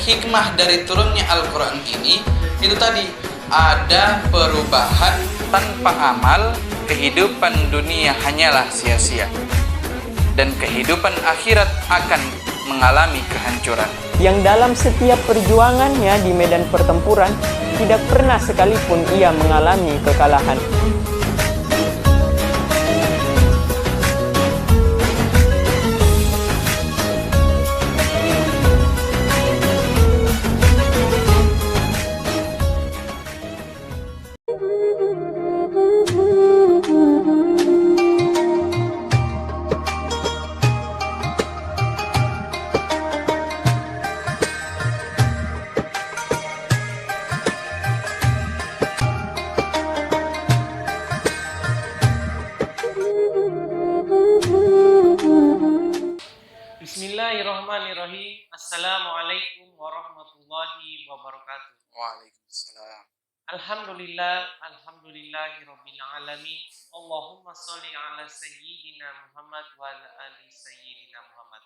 hikmah dari turunnya Al-Quran ini itu tadi, ada perubahan. Tanpa amal, kehidupan dunia hanyalah sia-sia, dan kehidupan akhirat akan mengalami kehancuran. Yang dalam setiap perjuangannya di medan pertempuran tidak pernah sekalipun ia mengalami kekalahan. Bismillahirrahmanirrahim. Assalamualaikum warahmatullahi wabarakatuh. Waalaikumsalam. Alhamdulillahirabbil alamin. Allahumma sholli ala sayyidina Muhammad wa ala ali sayyidina Muhammad.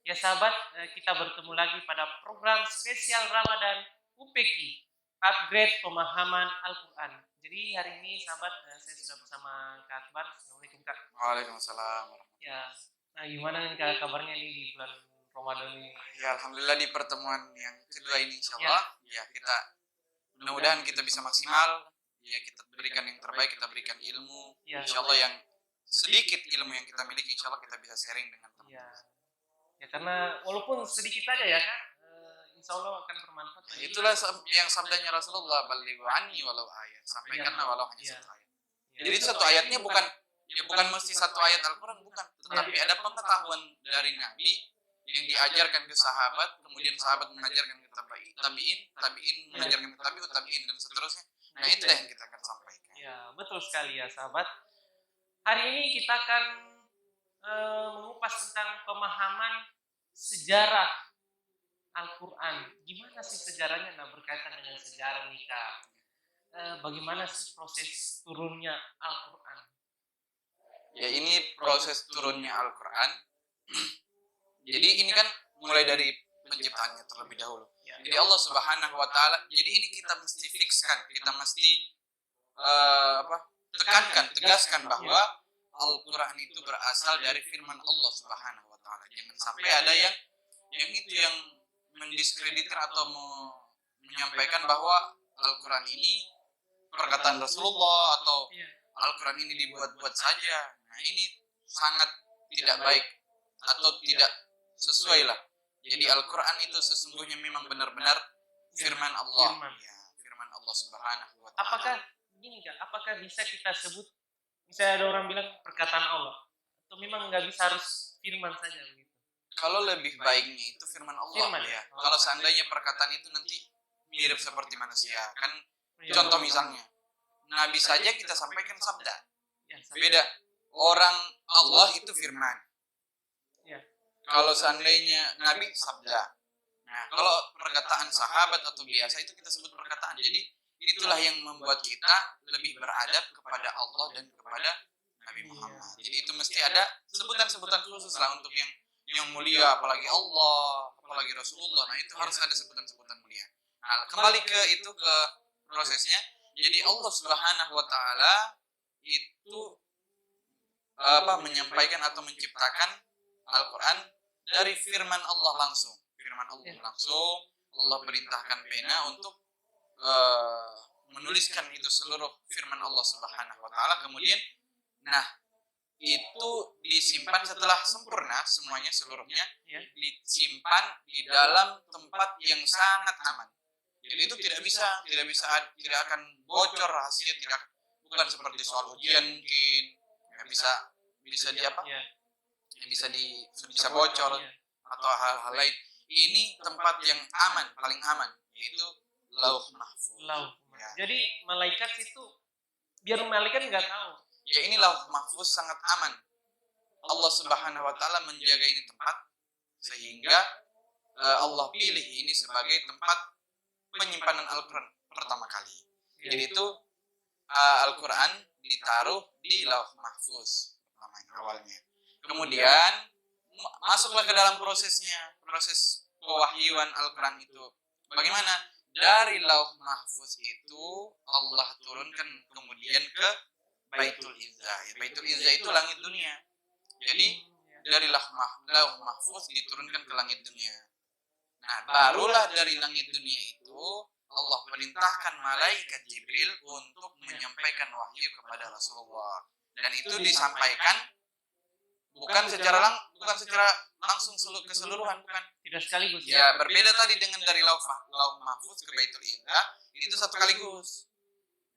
Ya sahabat, kita bertemu lagi pada program spesial Ramadan UPQ, Upgrade Pemahaman Al-Quran. Jadi hari ini sahabat, saya sudah bersama Kak Akbar. Assalamualaikum Kak. Waalaikumsalam. Ya, nah gimana nih Kak kabarnya nih di bulan Ramadan ini? Ya, alhamdulillah di pertemuan yang kedua ini insyaallah ya kita mudah-mudahan kita bisa maksimal, ya kita berikan yang terbaik, kita berikan ilmu, insyaallah yang sedikit ilmu yang kita miliki insyaallah kita bisa sharing dengan teman-teman. Ya karena walaupun sedikit aja ya Kak, insyaallah akan bermanfaat. Nah, itulah yang sabdanya Rasulullah, balighu anni walau ayat, sampaikanlah walau hanya satu ayat. Jadi satu ayatnya bukan mesti satu ayat Al-Quran, bukan, tetapi ada pengetahuan dari Nabi yang diajarkan ke sahabat, kemudian sahabat mengajarkan ke tabiin mengajarkan ke tabiin dan seterusnya. Nah, itulah yang kita akan sampaikan. Ya, betul sekali ya sahabat. Hari ini kita akan mengupas tentang pemahaman sejarah Al-Quran. Gimana sih sejarahnya? Nah, berkaitan dengan sejarah nih Kak. Bagaimana sih proses turunnya Al-Quran? Ya, ini proses turunnya Al-Quran. Jadi ini kan mulai dari penciptaannya terlebih dahulu. Jadi Allah Subhanahu wa taala, jadi ini kita mesti fixkan, kita mesti tegaskan bahwa Al-Quran itu berasal dari firman Allah Subhanahu wa taala. Jangan sampai ada yang mendiskreditkan atau menyampaikan bahwa Al-Quran ini perkataan Rasulullah atau Al-Quran ini dibuat-buat saja. Nah, ini sangat tidak baik atau tidak sesuai lah. Jadi Al-Quran itu sesungguhnya memang benar-benar firman Allah. Firman Allah Subhanahu wa taala. Apakah bisa kita sebut, misalnya ada orang bilang perkataan Allah, atau memang nggak bisa harus firman saja gitu? Kalau lebih baiknya itu firman Allah ya. Kalau seandainya perkataan itu nanti mirip seperti manusia, kan contoh misalnya Nabi saja kita sampaikan sabda. Beda. Orang Allah itu firman. Kalau seandainya Nabi sabda. Nah, kalau perkataan sahabat atau biasa itu kita sebut perkataan. Jadi itulah yang membuat kita lebih beradab kepada Allah dan kepada Nabi Muhammad. Jadi itu mesti ada sebutan-sebutan khusus lah untuk yang mulia, apalagi Allah, apalagi Rasulullah. Nah, itu harus ada sebutan-sebutan mulia. Nah, kembali ke prosesnya. Jadi Allah Subhanahu wa taala itu menyampaikan atau menciptakan Al-Quran dari firman Allah langsung. Allah perintahkan pena untuk menuliskan itu seluruh firman Allah Subhanahu wa taala. Kemudian itu disimpan setelah sempurna semuanya seluruhnya, disimpan di dalam tempat yang sangat aman. Jadi itu tidak akan bocor rahasia, bukan seperti soal ujian mungkin bisa bocor atau hal-hal lain. Ini tempat yang aman, paling aman, yaitu Lauh Mahfuz. Ya. Jadi malaikat itu, biar malaikat nggak tahu. Ya, ini Lauh Mahfuz sangat aman. Allah Subhanahu wa taala menjaga ini tempat sehingga Allah pilih ini sebagai tempat penyimpanan Al-Quran pertama kali. Jadi itu Al-Quran ditaruh di Lauh Mahfuz awalnya. Kemudian masuklah ke dalam proses pewahyuan Al-Quran itu Bagaimana? Dari Lauh Mahfuz itu Allah turunkan kemudian ke Baitul Izzah. Baitul Izzah itu langit dunia. Jadi dari Lauh Mahfuz diturunkan ke langit dunia. Nah, barulah dari langit dunia itu Allah perintahkan malaikat Jibril untuk menyampaikan wahyu kepada Rasulullah. Dan itu disampaikan bukan secara langsung keseluruhan, bukan. Tidak sekaligus. Ya, berbeda tadi dengan dari Lauh Mahfuz ke Baitul Izzah, itu satu sekaligus.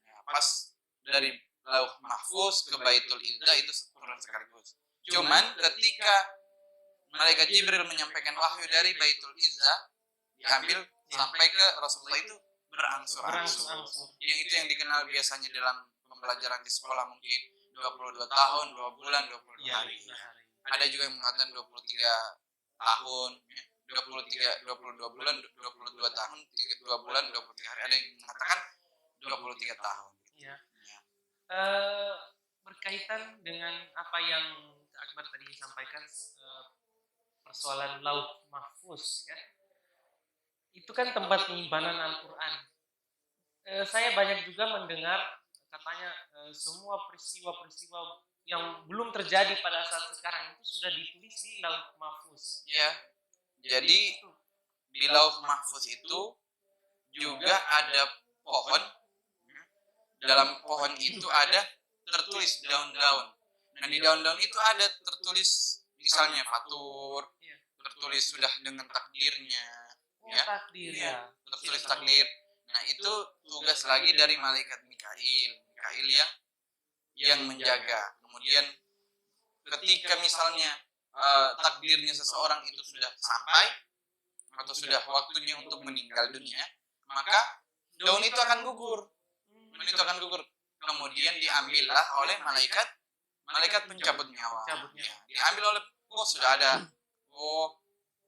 Ya, pas dari Lauh Mahfuz ke Baitul Izzah itu turun sekaligus. Cuman ketika malaikat Jibril menyampaikan wahyu dari Baitul Izzah, diambil sampai ke Rasulullah itu berangsur-angsur. Yang itu yang dikenal biasanya dalam pembelajaran di sekolah mungkin 22 tahun, 2 bulan, 20 hari. Ada juga yang mengatakan 23 tahun, 22 bulan, 22 tahun, 2 bulan, 23 hari. Ada yang mengatakan 23 tahun. Ya. Berkaitan dengan apa yang Kak Akbar tadi sampaikan, persoalan Lauh Mahfuz, ya. Itu kan tempat penyimpanan Al-Quran. Saya banyak juga mendengar katanya semua peristiwa-peristiwa yang belum terjadi pada saat sekarang itu sudah ditulis di Lauh Mahfuz. Ya, jadi di Lauh Mahfuz itu juga ada pohon. Dalam pohon itu ada tertulis daun-daun. Nah, di daun-daun itu ada tertulis misalnya fatur, tertulis sudah dengan takdirnya. Ya, takdir ya. Tertulis takdir. Nah, itu tugas lagi dari malaikat Mikail yang menjaga. Kemudian ketika misalnya takdirnya seseorang itu sudah sampai atau sudah waktunya untuk meninggal dunia, maka daun itu akan gugur. Daun itu akan gugur. Kemudian diambillah oleh malaikat pencabut nyawa. Ya, diambil oleh sudah ada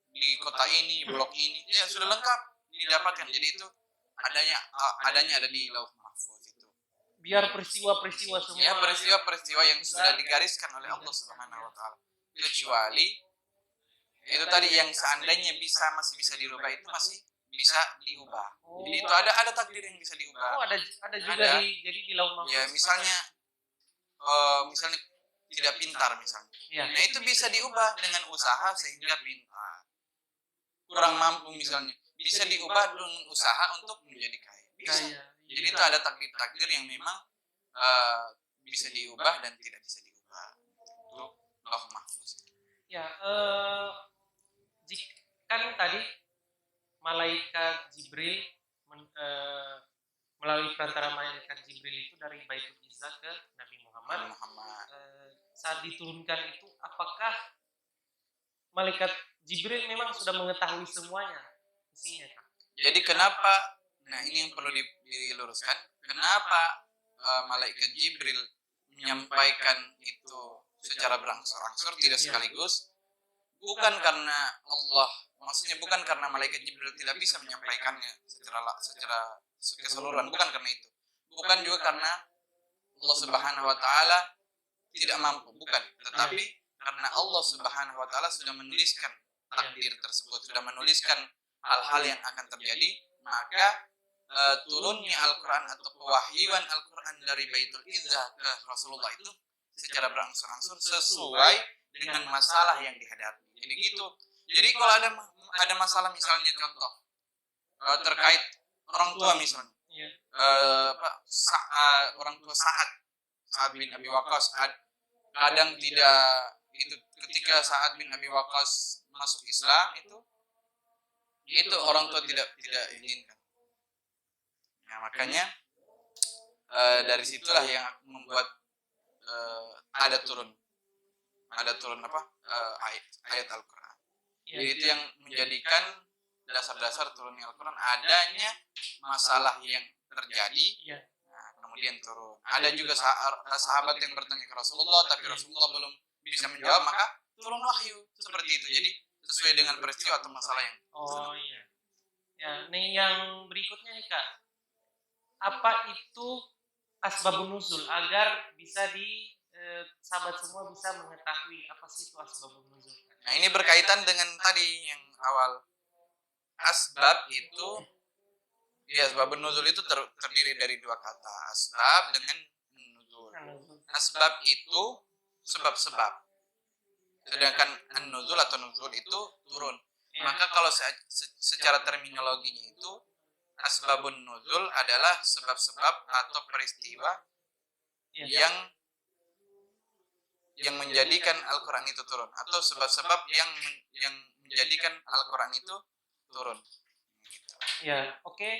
di kota ini, blok ini, ya sudah lengkap didapatkan. Jadi itu adanya ada di Lauh Mahfuz itu. Biar peristiwa-peristiwa semua. Ya, peristiwa-peristiwa yang sudah digariskan oleh Allah Subhanahu wa taala. Kecuali itu tadi yang seandainya masih bisa dirubah itu masih bisa diubah. Jadi itu ada takdir yang bisa diubah. Ada juga jadi di Lauh Mahfuz. Ya, misalnya tidak pintar misalnya. Ya. Nah, itu bisa diubah dengan usaha sehingga pintar. Kurang mampu misalnya, bisa diubah dengan usaha untuk menjadi kaya. Bisa. Jadi itu ada takdir-takdir yang memang bisa diubah dan tidak bisa diubah. Untuk Lauh Mahfuz. Ya, kan tadi malaikat Jibril melalui perantara malaikat Jibril itu dari Baitul Izzah ke Nabi Muhammad. Saat diturunkan itu, apakah malaikat Jibril memang sudah mengetahui semuanya isinya? Jadi kenapa? Nah, ini yang perlu diluruskan. Kenapa malaikat Jibril menyampaikan itu secara berangsur-angsur, tidak sekaligus? Bukan karena Allah, maksudnya bukan karena malaikat Jibril tidak bisa menyampaikannya secara keseluruhan, bukan karena itu. Bukan juga karena Allah Subhanahu wa taala tidak mampu, bukan. Tetapi karena Allah Subhanahu wa taala sudah menuliskan takdir tersebut, sudah menuliskan hal-hal yang akan terjadi, maka turunnya Al-Quran atau pewahyuan Al-Quran dari Baitul Izzah ke Rasulullah itu secara berangsur-angsur sesuai dengan masalah yang dihadapi. Jadi gitu. Jadi kalau ada masalah misalnya contoh terkait orang tua misalnya, orang tua Sa'ad bin Abi Waqqas kadang tidak itu ketika Sa'ad bin Abi Waqqas masuk Islam itu orang tua tidak izinkan. Ya, makanya dari situlah yang membuat ada turun ayat Al-Quran. Jadi itu yang menjadikan dasar-dasar turunnya Al-Quran adanya masalah yang terjadi. Nah, kemudian turun. Ada juga sahabat yang bertanya ke Rasulullah, tapi Rasulullah belum bisa menjawab, maka turun wahyu seperti itu. Jadi sesuai dengan peristiwa atau masalah yang. Iya. Ya, nih yang berikutnya nih Kak. Apa itu asbabun nuzul agar bisa sahabat semua bisa mengetahui apa sih itu asbabun nuzul? Nah, ini berkaitan dengan tadi yang awal. Asbab itu Ya, asbabun nuzul itu terdiri dari dua kata, asbab dengan nuzul. Asbab itu sebab-sebab. Sedangkan an-nuzul atau nuzul itu turun. Maka kalau secara terminologinya itu asbabun nuzul adalah sebab-sebab atau peristiwa yang menjadikan Al-Qur'an itu turun atau sebab-sebab yang menjadikan Al-Qur'an itu turun. Ya, oke,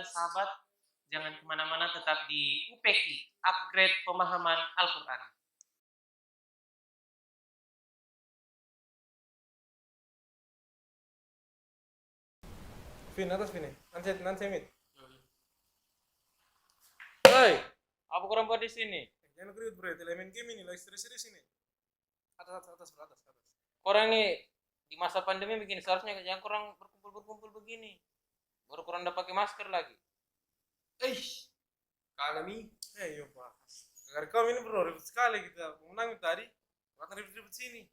sahabat, jangan kemana-mana, tetap di UPK, upgrade pemahaman Al-Quran. Vin, atas Vin. Nanti mit. Hei, apa kurang buat di sini? Jangan keribut bro, main game ini lagi serius ini. Atas. Korang nih di masa pandemi begini seharusnya jangan kurang berkumpul begini. Baru kurang udah pakai masker lagi. Kalami. Yo pak. Agar kau ini bro, ribut sekali kita. Menang tadi. Bukan ribut sini.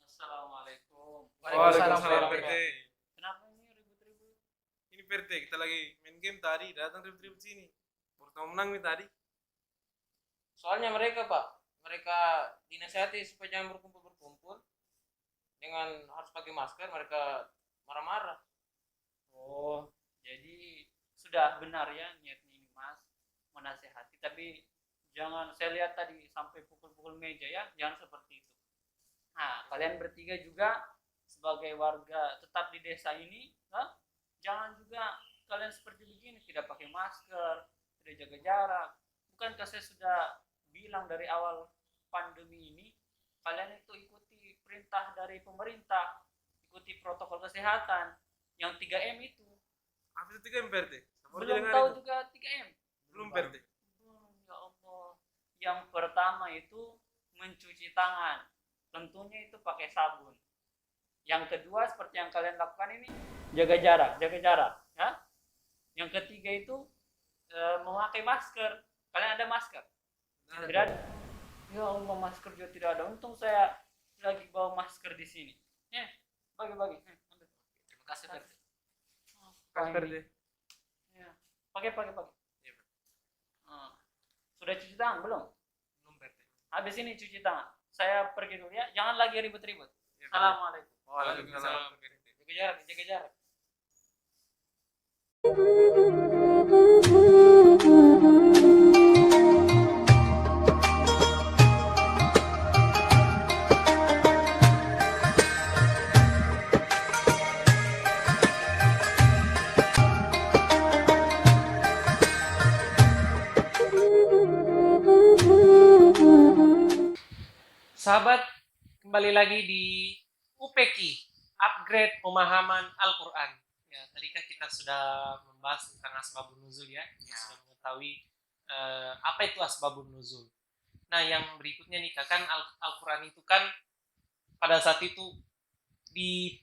Assalamualaikum. Waalaikumsalam PRT. Kenapa ini ribut-ribut? Ini PRT, kita lagi main game tadi, datang ribut sini. Baru menang nih tadi. Soalnya mereka dinasihati supaya jangan berkumpul dengan harus pakai masker, mereka marah-marah. Oh, jadi sudah benar ya niatnya ini Mas, menasehati, tapi jangan, saya lihat tadi sampai pukul-pukul meja ya, jangan seperti itu. Nah, kalian bertiga juga sebagai warga tetap di desa ini, jangan juga kalian seperti begini, tidak pakai masker, tidak jaga jarak. Bukankah saya sudah bilang dari awal pandemi ini, kalian itu ikuti perintah dari pemerintah, ikuti protokol kesehatan yang 3M itu. Apa itu 3M PRT? Belum tahu juga 3M? Belum PRT. Ya Allah. Yang pertama itu mencuci tangan, tentunya itu pakai sabun. Yang kedua seperti yang kalian lakukan ini, jaga jarak ya. Yang ketiga itu memakai masker. Kalian ada masker? Tidak ada. Ya Allah, masker juga tidak ada. Untung saya lagi bawa masker di sini. Bagi-bagi. Ambil. Terima kasih PRT. PRT. Ya. Pakai. Iya, Sudah cuci tangan belum? Belum PRT. Habis ini cuci tangan. Saya pergi dulu ya. Jangan lagi ribut-ribut. Ya, Assalamualaikum. Waalaikumsalam. Jaga jarak. Sahabat, kembali lagi di UPK, upgrade pemahaman Al-Quran. Ya, tadi kan kita sudah membahas tentang asbabun nuzul ya. Kita sudah mengetahui apa itu asbabun nuzul. Nah, yang berikutnya nih, kan Al-Quran itu kan pada saat itu di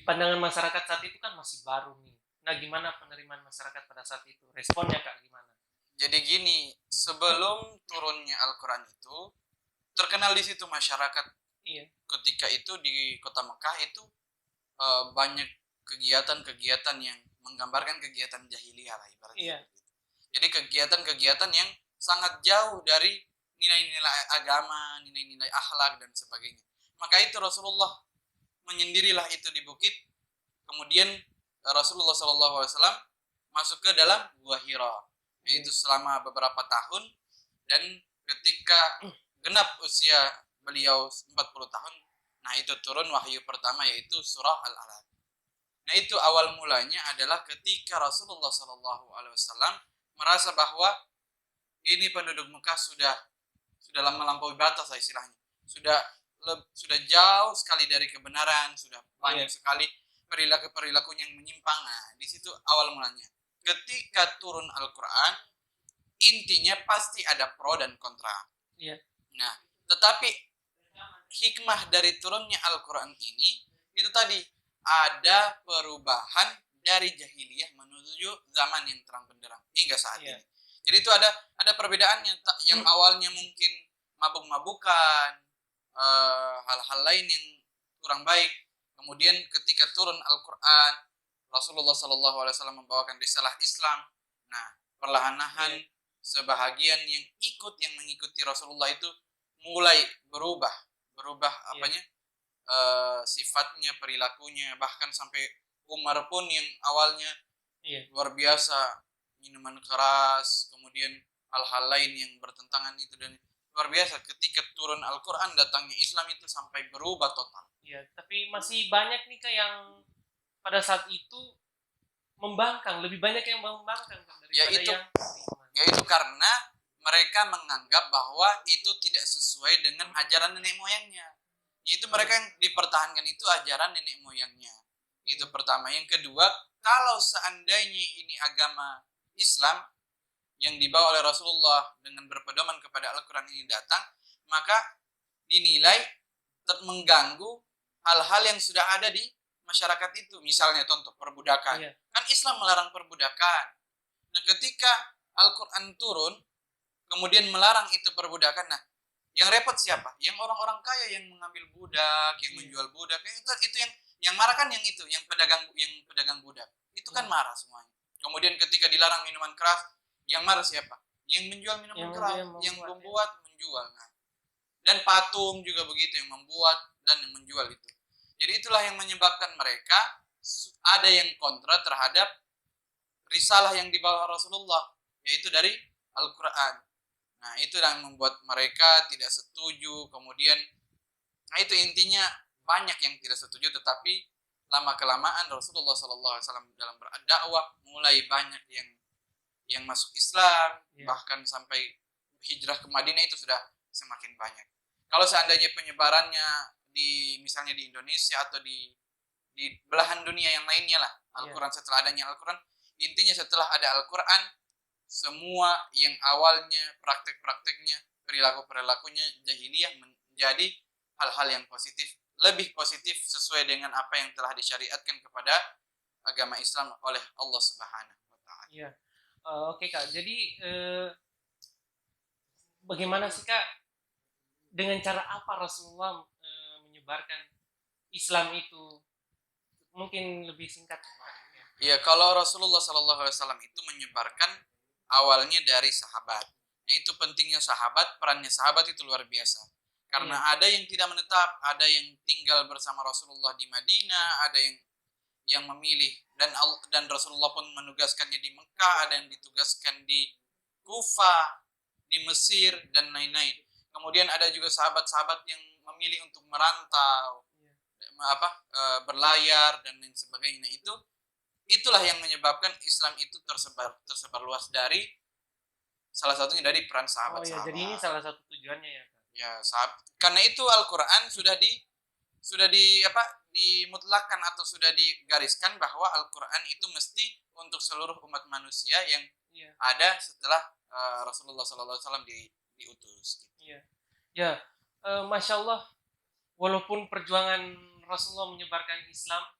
pandangan masyarakat saat itu kan masih baru nih. Nah, gimana penerimaan masyarakat pada saat itu? Responnya Kak gimana? Jadi gini, sebelum turunnya Al-Quran itu terkenal di situ masyarakat. Iya. Ketika itu di kota Mekah itu banyak kegiatan-kegiatan yang menggambarkan kegiatan jahiliyah lah ibaratnya. Iya. Jadi kegiatan-kegiatan yang sangat jauh dari nilai-nilai agama, nilai-nilai akhlak dan sebagainya. Maka itu Rasulullah menyendirilah itu di bukit. Kemudian Rasulullah SAW masuk ke dalam Gua Hira. Itu selama beberapa tahun, dan ketika genap usia beliau 40 tahun, nah itu turun wahyu pertama yaitu surah Al-Alaq. Nah itu awal mulanya adalah ketika Rasulullah SAW merasa bahwa ini penduduk Mekah sudah melampaui batas istilahnya, sudah jauh sekali dari kebenaran, sudah banyak sekali perilaku yang menyimpang. Nah di situ awal mulanya. Ketika turun Al-Quran, intinya pasti ada pro dan kontra. Iya. Nah, tetapi hikmah dari turunnya Al-Quran ini, itu tadi, ada perubahan dari jahiliyah menuju zaman yang terang benderang hingga saat ini. Jadi itu ada perbedaannya yang awalnya mungkin mabuk-mabukan, hal-hal lain yang kurang baik. Kemudian ketika turun Al-Quran, Rasulullah Shallallahu Alaihi Wasallam membawakan risalah Islam. Nah, perlahan-lahan sebahagian yang mengikuti Rasulullah itu mulai berubah apanya sifatnya, perilakunya, bahkan sampai Umar pun yang awalnya luar biasa minuman keras, kemudian hal-hal lain yang bertentangan itu, dan luar biasa ketika turun Al-Quran datangnya Islam itu sampai berubah total. Iya, tapi masih banyak nih Kak yang pada saat itu membangkang, lebih banyak yang membangkang kan, daripada yaitu karena mereka menganggap bahwa itu tidak sesuai dengan ajaran nenek moyangnya. Yaitu mereka yang dipertahankan itu ajaran nenek moyangnya. Itu pertama. Yang kedua, kalau seandainya ini agama Islam yang dibawa oleh Rasulullah dengan berpedoman kepada Al-Quran ini datang, maka dinilai mengganggu hal-hal yang sudah ada di masyarakat itu. Misalnya contoh perbudakan. Kan Islam melarang perbudakan. Nah, ketika Al-Quran turun kemudian melarang itu perbudakan, nah yang repot siapa? Yang orang-orang kaya yang mengambil budak, yang menjual budak. Itu yang marah kan yang pedagang budak. Itu kan marah semuanya. Kemudian ketika dilarang minuman keras, yang marah siapa? Yang menjual minuman keras, yang membuat menjual. Nah, dan patung juga begitu, yang membuat dan yang menjual itu. Jadi itulah yang menyebabkan mereka ada yang kontra terhadap risalah yang dibawa Rasulullah, yaitu dari Al-Quran. Nah, itu yang membuat mereka tidak setuju. Kemudian, nah itu intinya banyak yang tidak setuju, tetapi lama-kelamaan Rasulullah SAW dalam berdakwah mulai banyak yang masuk Islam, bahkan sampai hijrah ke Madinah itu sudah semakin banyak. Kalau seandainya penyebarannya misalnya di Indonesia atau di belahan dunia yang lainnya lah, Al-Quran setelah adanya Al-Quran, intinya setelah ada Al-Quran, semua yang awalnya praktek-prakteknya, perilaku-perilakunya jahiliyah menjadi hal-hal yang positif, lebih positif sesuai dengan apa yang telah disyariatkan kepada agama Islam oleh Allah Subhanahu wa taala. Iya. Oke Kak. Jadi bagaimana sih Kak, dengan cara apa Rasulullah menyebarkan Islam itu? Mungkin lebih singkat. Iya, kalau Rasulullah SAW itu menyebarkan awalnya dari sahabat. Nah, itu pentingnya sahabat, perannya sahabat itu luar biasa. Karena ada yang tidak menetap, ada yang tinggal bersama Rasulullah di Madinah, ada yang memilih, dan Rasulullah pun menugaskannya di Mekah, ada yang ditugaskan di Kufah, di Mesir, dan lain-lain. Kemudian ada juga sahabat-sahabat yang memilih untuk merantau, berlayar dan lain sebagainya. Nah, itulah yang menyebabkan Islam itu tersebar luas dari salah satunya dari peran sahabat-sahabat. Jadi ini salah satu tujuannya ya. Ya, karena itu Al-Qur'an sudah dimutlakan atau sudah digariskan bahwa Al-Qur'an itu mesti untuk seluruh umat manusia yang ada setelah Rasulullah SAW diutus. Iya. Ya, Masya Allah, walaupun perjuangan Rasulullah menyebarkan Islam,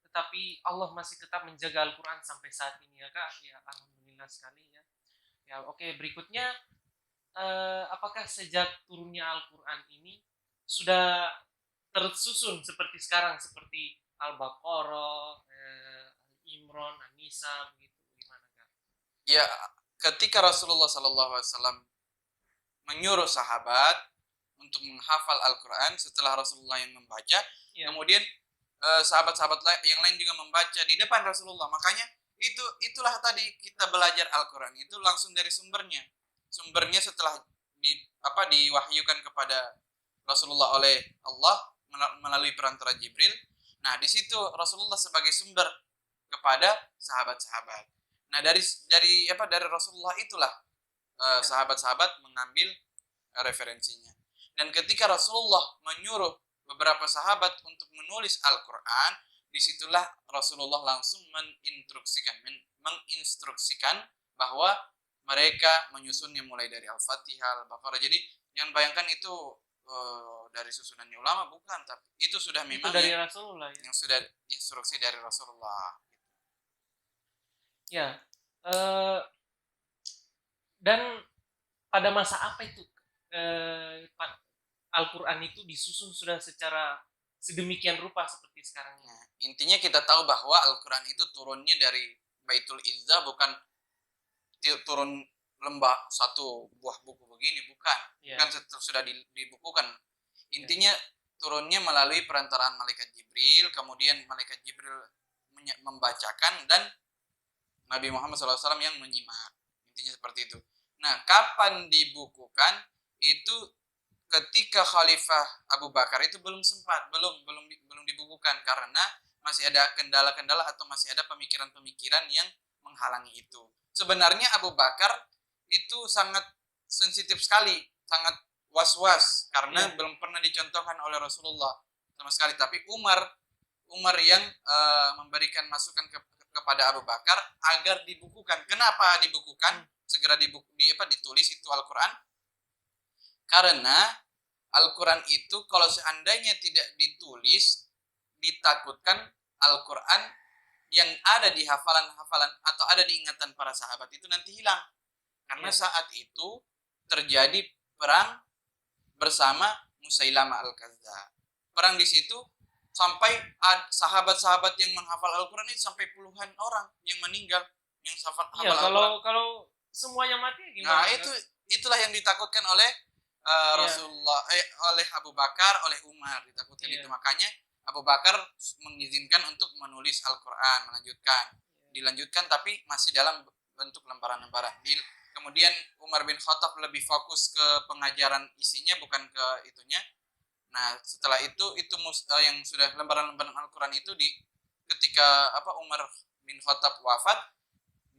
tetapi Allah masih tetap menjaga Al-Quran sampai saat ini ya Kak. Ya, alhamdulillah sekali ya. Ya, oke, berikutnya apakah sejak turunnya Al-Quran ini sudah tersusun seperti sekarang, seperti Al-Baqarah, Al-Imran, An-Nisa, begitu, gimana Kak? Ya, ketika Rasulullah SAW menyuruh sahabat untuk menghafal Al-Quran setelah Rasulullah yang membaca, kemudian sahabat-sahabat yang lain juga membaca di depan Rasulullah. Makanya itulah tadi kita belajar Al-Quran itu langsung dari sumbernya. Sumbernya setelah diwahyukan kepada Rasulullah oleh Allah melalui perantara Jibril. Nah, di situ Rasulullah sebagai sumber kepada sahabat-sahabat. Nah, dari Rasulullah itulah sahabat-sahabat mengambil referensinya. Dan ketika Rasulullah menyuruh beberapa sahabat untuk menulis Al-Quran, disitulah Rasulullah langsung menginstruksikan bahwa mereka menyusunnya mulai dari Al-Fatihah, Al-Baqarah. Jadi jangan bayangkan itu dari susunannya ulama, bukan, tapi itu sudah memang itu dari Rasulullah ya? Yang sudah instruksi dari Rasulullah. Ya, dan pada masa apa itu Al-Quran itu disusun sudah secara sedemikian rupa seperti sekarang ini. Nah, intinya kita tahu bahwa Al-Quran itu turunnya dari Baitul Izzah, bukan turun lembah satu buah buku begini, bukan. Ya. Kan sudah dibukukan. Intinya turunnya melalui perantaraan malaikat Jibril, kemudian malaikat Jibril membacakan dan Nabi Muhammad SAW yang menyimak. Intinya seperti itu. Nah, kapan dibukukan? Itu ketika Khalifah Abu Bakar itu belum dibukukan karena masih ada kendala-kendala atau masih ada pemikiran-pemikiran yang menghalangi itu. Sebenarnya Abu Bakar itu sangat sensitif sekali, sangat was-was karena belum pernah dicontohkan oleh Rasulullah sama sekali. Tapi Umar yang memberikan masukan kepada Abu Bakar agar dibukukan. Kenapa dibukukan? Segera ditulis itu Al-Quran. Karena Al-Quran itu kalau seandainya tidak ditulis, ditakutkan Al-Quran yang ada di hafalan-hafalan atau ada di ingatan para sahabat itu nanti hilang. Karena saat itu terjadi perang bersama Musailamah Al-Kadzdzab. Perang di situ sampai sahabat-sahabat yang menghafal Al-Quran itu sampai puluhan orang yang meninggal yang hafal Al-Quran. Kalau semuanya mati gimana? Nah, itulah yang ditakutkan oleh Rasulullah, oleh Abu Bakar, oleh Umar, ditakutkan itu. Makanya Abu Bakar mengizinkan untuk menulis Al-Quran, dilanjutkan tapi masih dalam bentuk lembaran-lembaran. Kemudian Umar bin Khattab lebih fokus ke pengajaran isinya, bukan ke itunya. Nah, setelah itu yang sudah lembaran-lembaran Al-Quran itu ketika Umar bin Khattab wafat,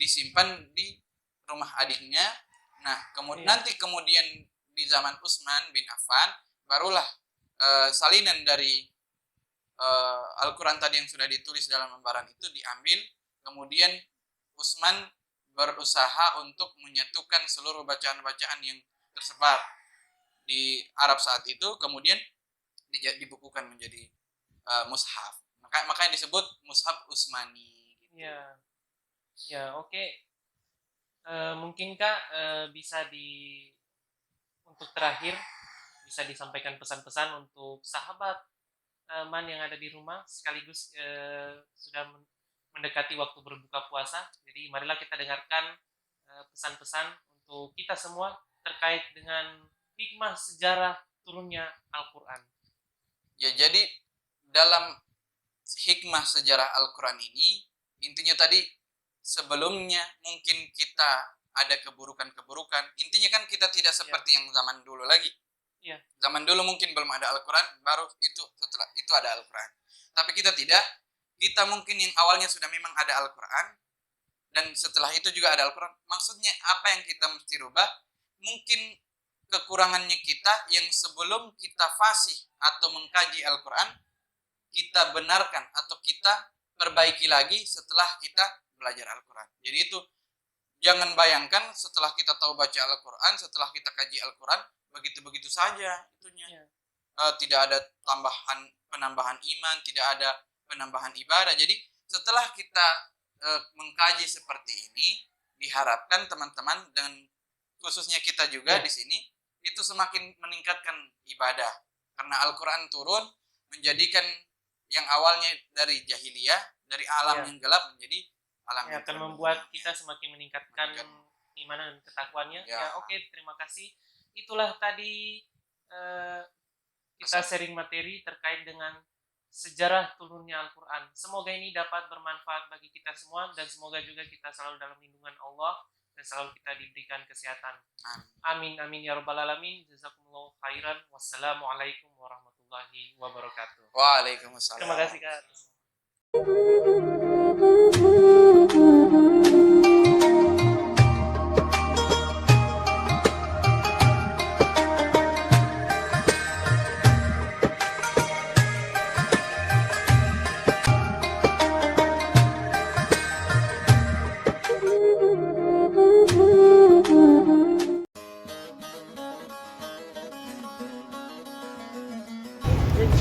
disimpan di rumah adiknya. Nah, kemudian di zaman Utsman bin Affan barulah salinan dari Al-Quran tadi yang sudah ditulis dalam lembaran itu diambil. Kemudian Utsman berusaha untuk menyatukan seluruh bacaan-bacaan yang tersebar di Arab saat itu, kemudian dibukukan menjadi mushaf. Makanya disebut mushaf Utsmani. Gitu. Ya, oke. Mungkinkah bisa untuk terakhir bisa disampaikan pesan-pesan untuk sahabat Man yang ada di rumah, sekaligus sudah mendekati waktu berbuka puasa. Jadi marilah kita dengarkan pesan-pesan untuk kita semua terkait dengan hikmah sejarah turunnya Al-Quran. Ya, jadi dalam hikmah sejarah Al-Quran ini, intinya tadi sebelumnya mungkin kita ada keburukan-keburukan. Intinya kan kita tidak seperti yang zaman dulu lagi. Zaman dulu mungkin belum ada Al-Quran, baru setelah itu ada Al-Quran. Tapi kita tidak. Kita mungkin yang awalnya sudah memang ada Al-Quran, dan setelah itu juga ada Al-Quran. Maksudnya apa yang kita mesti rubah? Mungkin kekurangannya kita yang sebelum kita fasih atau mengkaji Al-Quran, kita benarkan atau kita perbaiki lagi setelah kita belajar Al-Quran. Jadi itu, jangan bayangkan setelah kita tahu baca Al-Quran, setelah kita kaji Al-Quran, begitu-begitu saja itunya. Tidak ada penambahan iman, tidak ada penambahan ibadah. Jadi setelah kita mengkaji seperti ini, diharapkan teman-teman dan khususnya kita juga di sini itu semakin meningkatkan ibadah. Karena Al-Quran turun menjadikan yang awalnya dari jahiliyah, dari alam yang gelap menjadi alam yang akan membuat kita semakin meningkatkan iman dan ketakwanya. Oke, terima kasih. Itulah tadi kita sharing materi terkait dengan sejarah turunnya Al-Quran. Semoga ini dapat bermanfaat bagi kita semua, dan semoga juga kita selalu dalam lindungan Allah dan selalu kita diberikan kesehatan. Amin amin ya rabbal alamin. Jazakumullahu khairan. Wassalamualaikum warahmatullahi wabarakatuh. Waalaikumsalam. Terima kasih, Kak.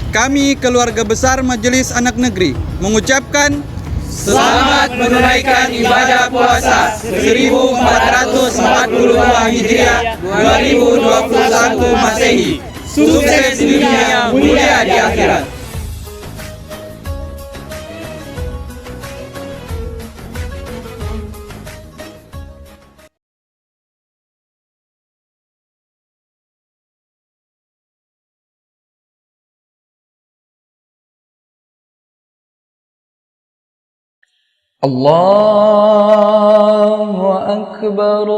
Kami keluarga besar Majelis Anak Negeri mengucapkan selamat menunaikan ibadah puasa 1442 Hijriah 2021 Masehi. Sukses di dunia, mulia di akhirat. الله أكبر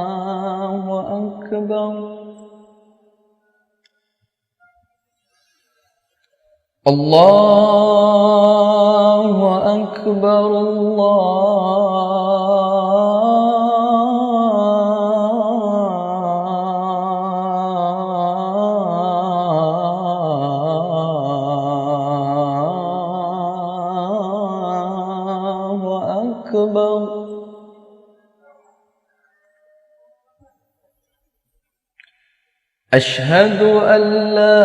الله أكبر الله أكبر الله أكبر أشهد أن لا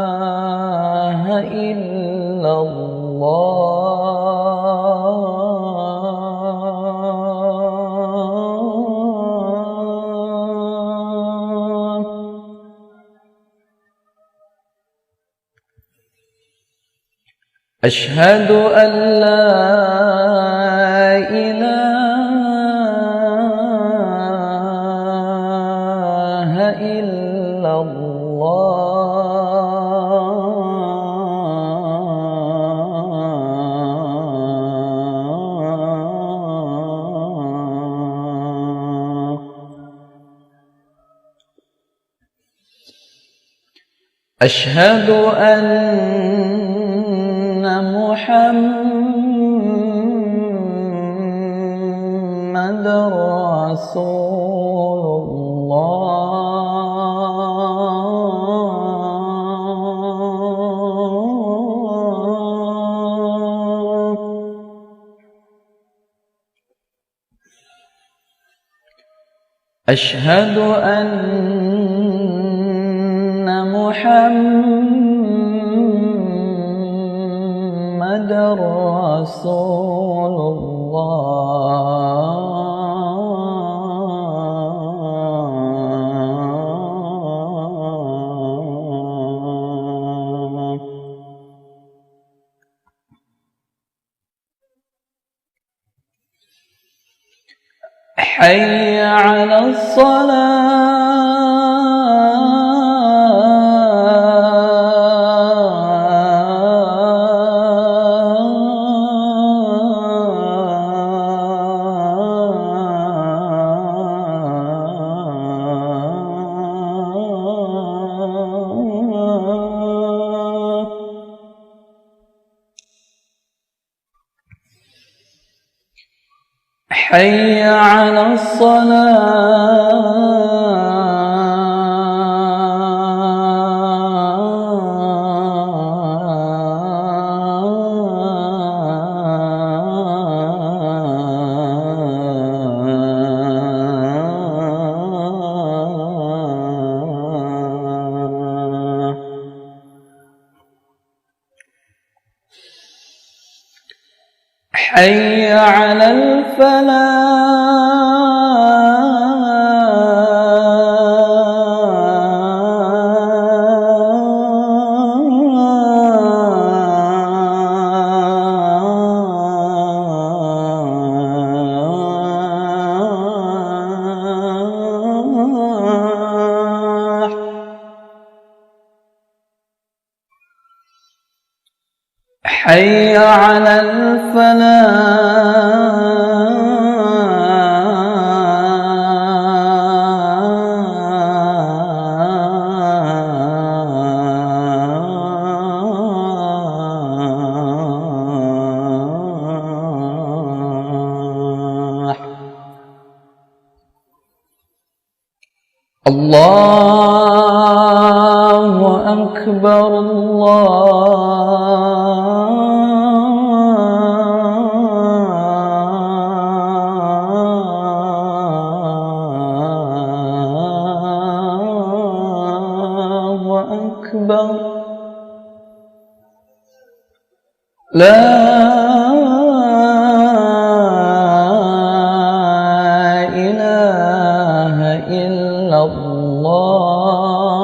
إله إلا الله أشهد أن لا إله إلا الله أشهد أن محمد رسول الله أشهد أن محمد رسول الله حي على الصلاة حي على الصلاة حي على الفلاح حي على الفلاح الله أكبر الله أكبر لا إله إلا الله